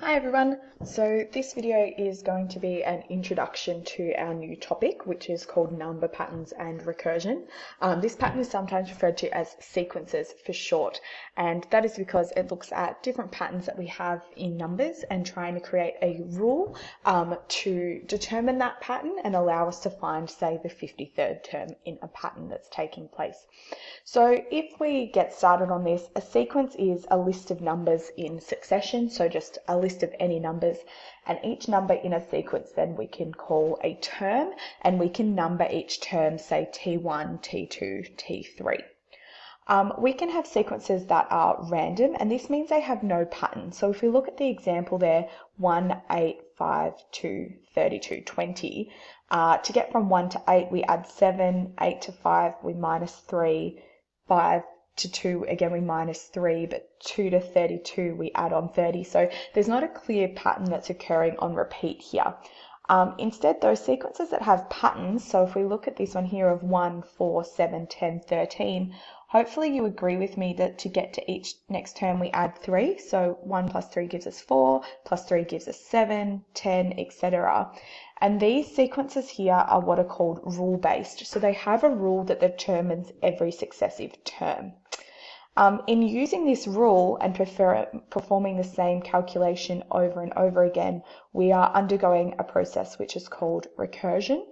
Hi everyone, so this video is going to be an introduction to our new topic, which is called number patterns and recursion. This pattern is sometimes referred to as sequences for short, and that is because it looks at different patterns that we have in numbers and trying to create a rule to determine that pattern and allow us to find, say, the 53rd term in a pattern that's taking place. So if we get started on this, a sequence is a list of numbers in succession, so just a list of any numbers, and each number in a sequence then we can call a term, and we can number each term, say T1, T2, T3. We can have sequences that are random, and this means they have no pattern. So if we look at the example there, 1, 8, 5, 2, 32, 20, to get from 1 to 8 we add 7, 8 to 5 we minus 3, 5 to 2 again we minus 3, but 2 to 32 we add on 30. So there's not a clear pattern that's occurring on repeat here. Instead, those sequences that have patterns, so if we look at this one here of 1, 4, 7, 10, 13, hopefully you agree with me that to get to each next term we add 3. So 1 plus 3 gives us 4, plus 3 gives us 7, 10, etc. And these sequences here are what are called rule-based. So they have a rule that determines every successive term. In using this rule and performing the same calculation over and over again, we are undergoing a process which is called recursion.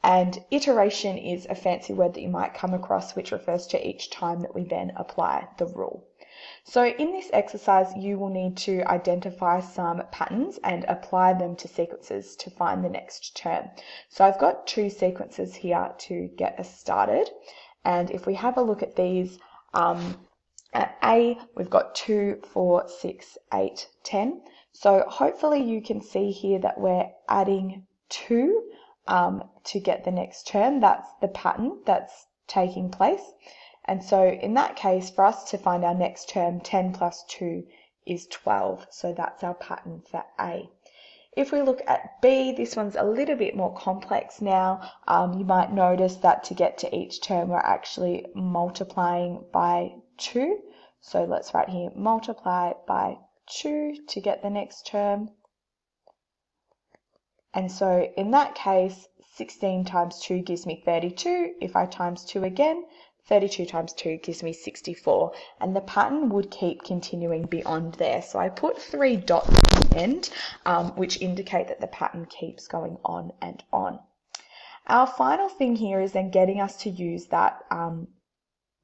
And iteration is a fancy word that you might come across, which refers to each time that we then apply the rule. So in this exercise, you will need to identify some patterns and apply them to sequences to find the next term. So I've got two sequences here to get us started. And if we have a look at these, at A, we've got 2, 4, 6, 8, 10. So hopefully you can see here that we're adding 2 to get the next term. That's the pattern that's taking place. And so in that case, for us to find our next term, 10 plus 2 is 12. So that's our pattern for A. If we look at B, this one's a little bit more complex now. You might notice that to get to each term, we're actually multiplying by 2. So let's write here, multiply by 2 to get the next term. And so in that case, 16 times 2 gives me 32. If I times 2 again, 32 times 2 gives me 64, and the pattern would keep continuing beyond there. So I put 3 dots at the end, which indicate that the pattern keeps going on and on. Our final thing here is then getting us to use that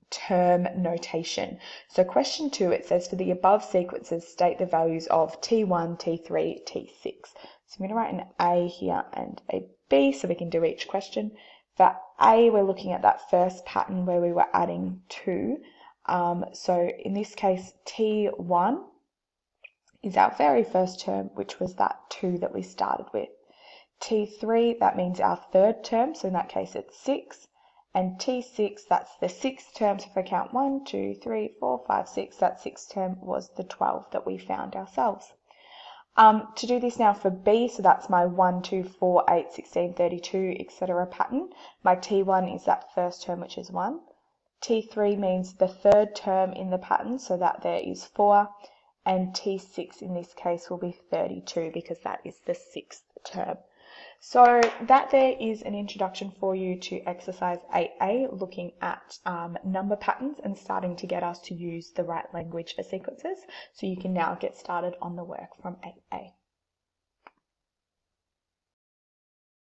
term notation. So question 2, it says for the above sequences, state the values of T1, T3, T6. So I'm going to write an A here and a B so we can do each question. For A, we're looking at that first pattern where we were adding 2. So in this case, T1 is our very first term, which was that 2 that we started with. T3, that means our third term, so in that case it's 6. And T6, that's the 6th term, so if I count 1, 2, 3, 4, 5, 6, that 6th term was the 12 that we found ourselves. To do this now for B, so that's my 1, 2, 4, 8, 16, 32, etc. pattern. My T1 is that first term, which is 1. T3 means the third term in the pattern, so that there is 4. And T6 in this case will be 32 because that is the 6th term. So that there is an introduction for you to exercise 8A, looking at number patterns and starting to get us to use the right language for sequences. So you can now get started on the work from 8A.